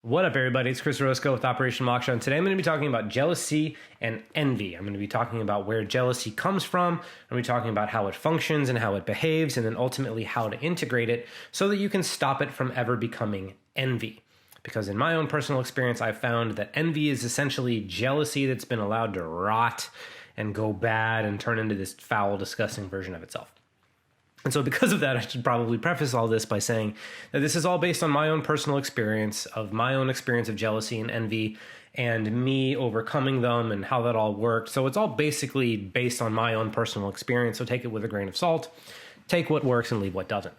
What up, everybody? It's Chris Roscoe with Operation Moksha, and today I'm going to be talking about jealousy and envy. I'm going to be talking about where jealousy comes from. I'm going to be talking about how it functions and how it behaves, and then ultimately how to integrate it so that you can stop it from ever becoming envy. Because in my own personal experience, I've found that envy is essentially jealousy that's been allowed to rot and go bad and turn into this foul, disgusting version of itself. And so because of that, I should probably preface all this by saying that this is all based on my own personal experience of jealousy and envy and me overcoming them and how that all worked. So it's all basically based on my own personal experience. So take it with a grain of salt, take what works and leave what doesn't.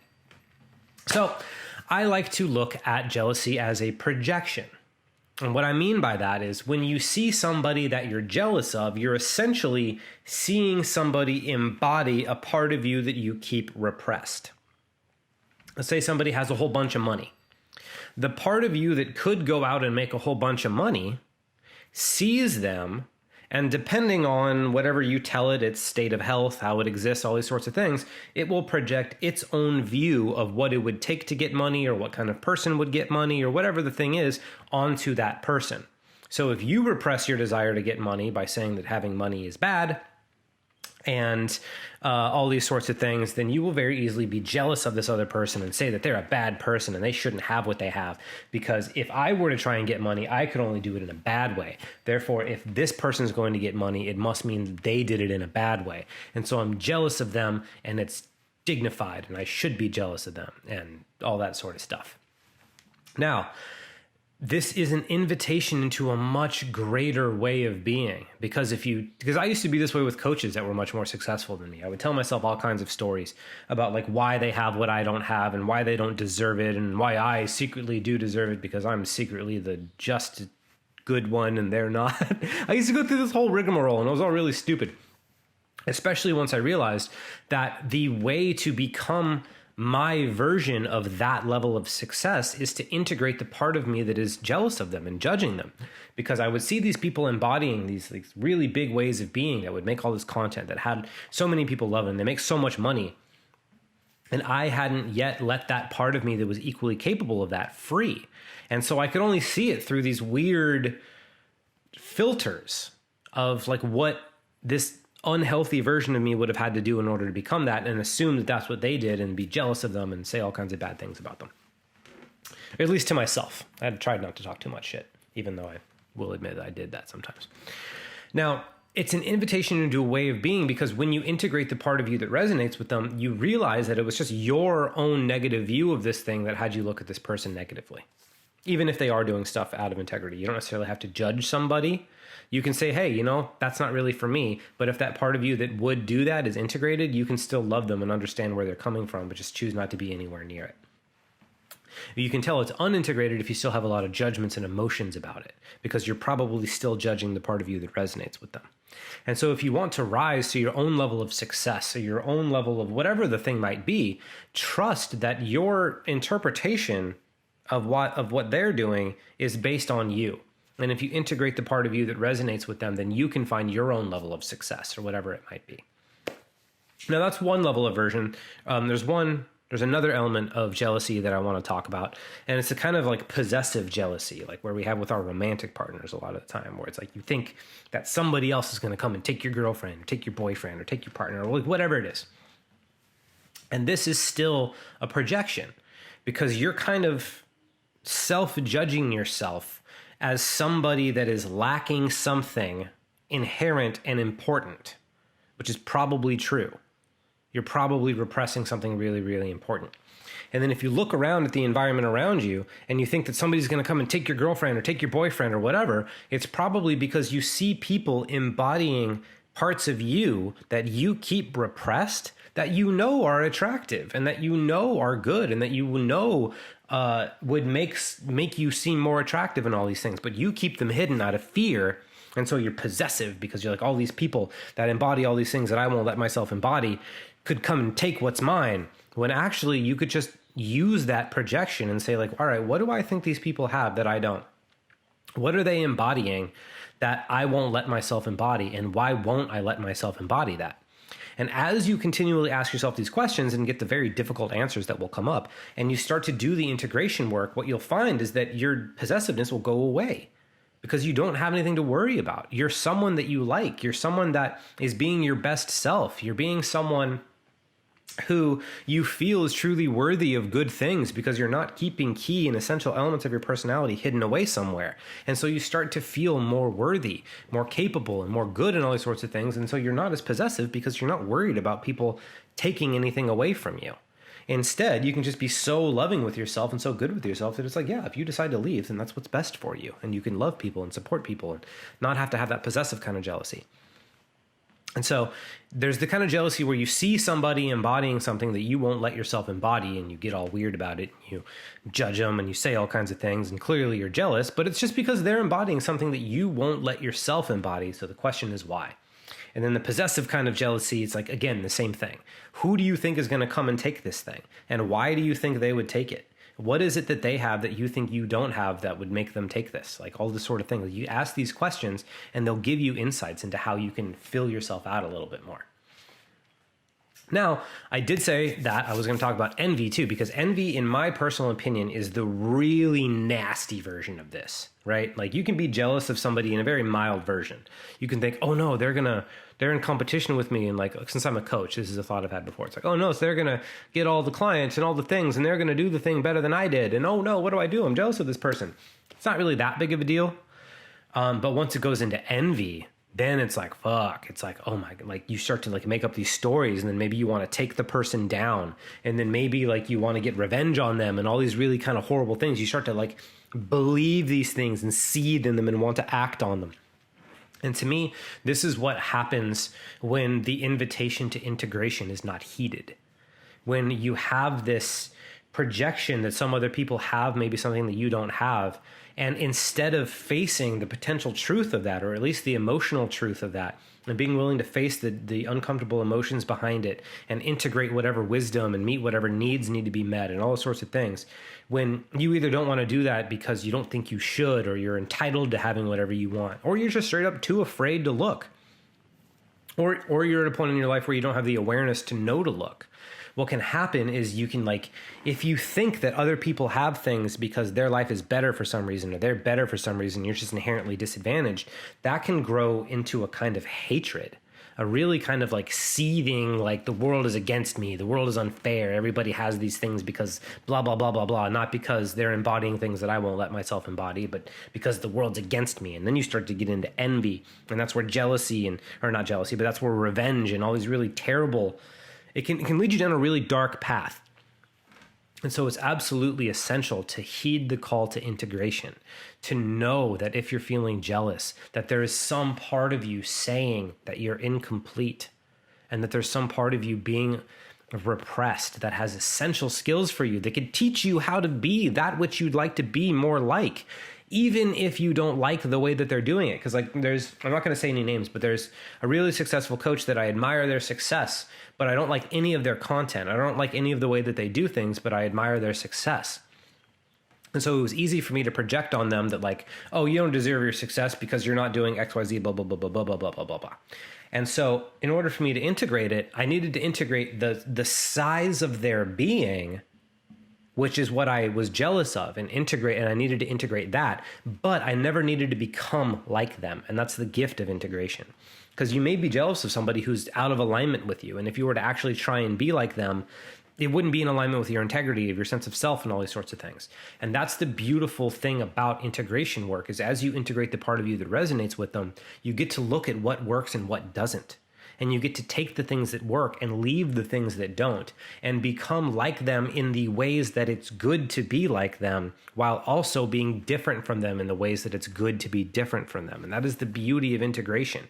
So I like to look at jealousy as a projection. And what I mean by that is when you see somebody that you're jealous of, you're essentially seeing somebody embody a part of you that you keep repressed. Let's say somebody has a whole bunch of money. The part of you that could go out and make a whole bunch of money sees them, and depending on whatever you tell it, its state of health, how it exists, all these sorts of things, it will project its own view of what it would take to get money or what kind of person would get money or whatever the thing is onto that person. So if you repress your desire to get money by saying that having money is bad and all these sorts of things, then you will very easily be jealous of this other person and say that they're a bad person and they shouldn't have what they have. Because if I were to try and get money, I could only do it in a bad way. Therefore, if this person is going to get money, it must mean that they did it in a bad way. And so I'm jealous of them, and it's dignified, and I should be jealous of them and all that sort of stuff. Now, this is an invitation into a much greater way of being, because I used to be this way with coaches that were much more successful than me. I would tell myself all kinds of stories about like why they have what I don't have and why they don't deserve it and why I secretly do deserve it because I'm secretly the just good one and they're not. I used to go through this whole rigmarole and it was all really stupid, especially once I realized that the way to become my version of that level of success is to integrate the part of me that is jealous of them and judging them. Because I would see these people embodying these like really big ways of being that would make all this content that had so many people love them. They make so much money. And I hadn't yet let that part of me that was equally capable of that free. And so I could only see it through these weird filters of like what this unhealthy version of me would have had to do in order to become that, and assume that that's what they did and be jealous of them and say all kinds of bad things about them. Or at least to myself. I had tried not to talk too much shit, even though I will admit that I did that sometimes. Now, it's an invitation into a way of being, because when you integrate the part of you that resonates with them, you realize that it was just your own negative view of this thing that had you look at this person negatively. Even if they are doing stuff out of integrity, you don't necessarily have to judge somebody. You can say, hey, that's not really for me. But if that part of you that would do that is integrated, you can still love them and understand where they're coming from, but just choose not to be anywhere near it. You can tell it's unintegrated if you still have a lot of judgments and emotions about it, because you're probably still judging the part of you that resonates with them. And so if you want to rise to your own level of success or your own level of whatever the thing might be, trust that your interpretation of what they're doing is based on you. And if you integrate the part of you that resonates with them, then you can find your own level of success or whatever it might be. Now, that's one level of version. There's another element of jealousy that I want to talk about. And it's a kind of like possessive jealousy, like where we have with our romantic partners a lot of the time, where it's like you think that somebody else is going to come and take your girlfriend or take your boyfriend or take your partner or whatever it is. And this is still a projection, because you're kind of self-judging yourself as somebody that is lacking something inherent and important, which is probably true. You're probably repressing something really, really important. And then if you look around at the environment around you and you think that somebody's going to come and take your girlfriend or take your boyfriend or whatever, it's probably because you see people embodying parts of you that you keep repressed, that you know are attractive and that you know are good and that you know would make you seem more attractive and all these things, but you keep them hidden out of fear. And so you're possessive, because you're like, all these people that embody all these things that I won't let myself embody could come and take what's mine, when actually you could just use that projection and say like, all right, what do I think these people have that I don't? What are they embodying that I won't let myself embody, and why won't I let myself embody that? And as you continually ask yourself these questions and get the very difficult answers that will come up, and you start to do the integration work, what you'll find is that your possessiveness will go away because you don't have anything to worry about. You're someone that you like. You're someone that is being your best self. You're being someone who you feel is truly worthy of good things because you're not keeping key and essential elements of your personality hidden away somewhere. And so you start to feel more worthy, more capable, and more good and all these sorts of things. And so you're not as possessive because you're not worried about people taking anything away from you. Instead, you can just be so loving with yourself and so good with yourself that it's like, yeah, if you decide to leave, then that's what's best for you. And you can love people and support people and not have to have that possessive kind of jealousy. And so there's the kind of jealousy where you see somebody embodying something that you won't let yourself embody, and you get all weird about it. You judge them and you say all kinds of things, and clearly you're jealous, but it's just because they're embodying something that you won't let yourself embody. So the question is why? And then the possessive kind of jealousy, it's like, again, the same thing. Who do you think is going to come and take this thing? And why do you think they would take it? What is it that they have that you think you don't have that would make them take this? Like all this sort of thing. You ask these questions and they'll give you insights into how you can fill yourself out a little bit more. Now, I did say that I was going to talk about envy too, because envy, in my personal opinion, is the really nasty version of this, right? Like you can be jealous of somebody in a very mild version. You can think, oh no, they're in competition with me. And like, since I'm a coach, this is a thought I've had before. It's like, oh no, so they're going to get all the clients and all the things, and they're going to do the thing better than I did. And oh no, what do I do? I'm jealous of this person. It's not really that big of a deal. But once it goes into envy, then it's like, fuck, it's like, oh my, like you start to like make up these stories, and then maybe you want to take the person down, and then maybe like you want to get revenge on them and all these really kind of horrible things. You start to like believe these things and seed in them and want to act on them. And to me, this is what happens when the invitation to integration is not heeded. When you have this projection that some other people have, maybe something that you don't have, and instead of facing the potential truth of that, or at least the emotional truth of that, and being willing to face the uncomfortable emotions behind it and integrate whatever wisdom and meet whatever needs need to be met and all those sorts of things, when you either don't want to do that because you don't think you should, or you're entitled to having whatever you want, or you're just straight up too afraid to look, or you're at a point in your life where you don't have the awareness to know to look, what can happen is you can, like, if you think that other people have things because their life is better for some reason, or they're better for some reason, you're just inherently disadvantaged, that can grow into a kind of hatred, a really kind of like seething, like the world is against me, the world is unfair, everybody has these things because blah, blah, blah, blah, blah, not because they're embodying things that I won't let myself embody, but because the world's against me. And then you start to get into envy, and that's where jealousy or not jealousy, but that's where revenge and all these really terrible, it can lead you down a really dark path. And so it's absolutely essential to heed the call to integration, to know that if you're feeling jealous, that there is some part of you saying that you're incomplete, and that there's some part of you being repressed that has essential skills for you that could teach you how to be that which you'd like to be more like, even if you don't like the way that they're doing it. Because like I'm not going to say any names, but there's a really successful coach that I admire their success, but I don't like any of their content. I don't like any of the way that they do things, but I admire their success. And so it was easy for me to project on them that like, oh, you don't deserve your success because you're not doing XYZ, blah, blah, blah, blah, blah, blah, blah, blah, blah, blah. And so in order for me to integrate it, I needed to integrate the size of their being, which is what I was jealous of, and I needed to integrate that, but I never needed to become like them. And that's the gift of integration. Because you may be jealous of somebody who's out of alignment with you. And if you were to actually try and be like them, it wouldn't be in alignment with your integrity, of your sense of self, and all these sorts of things. And that's the beautiful thing about integration work, is as you integrate the part of you that resonates with them, you get to look at what works and what doesn't. And you get to take the things that work and leave the things that don't, and become like them in the ways that it's good to be like them, while also being different from them in the ways that it's good to be different from them. And that is the beauty of integration.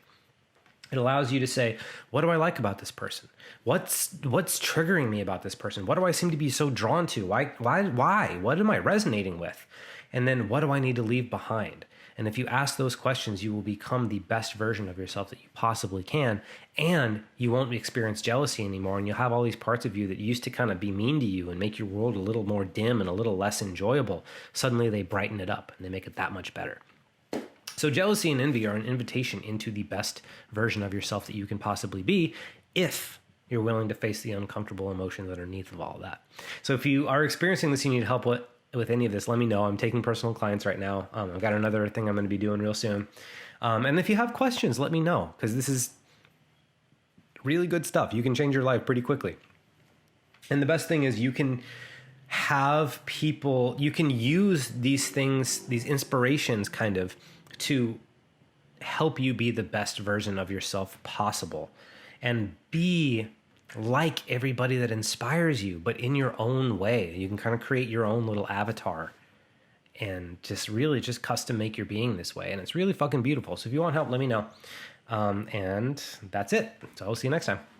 It allows you to say, what do I like about this person? What's triggering me about this person? What do I seem to be so drawn to? Why? What am I resonating with? And then what do I need to leave behind? And if you ask those questions, you will become the best version of yourself that you possibly can. And you won't experience jealousy anymore. And you'll have all these parts of you that used to kind of be mean to you and make your world a little more dim and a little less enjoyable. Suddenly they brighten it up and they make it that much better. So jealousy and envy are an invitation into the best version of yourself that you can possibly be. if you're willing to face the uncomfortable emotions underneath of all of that. So if you are experiencing this, you need help with any of this, let me know. I'm taking personal clients right now. I've got another thing I'm going to be doing real soon. And if you have questions, let me know, because this is really good stuff. You can change your life pretty quickly. And the best thing is you can have people, you can use these things, these inspirations kind of, to help you be the best version of yourself possible and be like everybody that inspires you, but in your own way. You can kind of create your own little avatar and just really just custom make your being this way. And it's really fucking beautiful. So if you want help, let me know. And that's it. So I'll see you next time.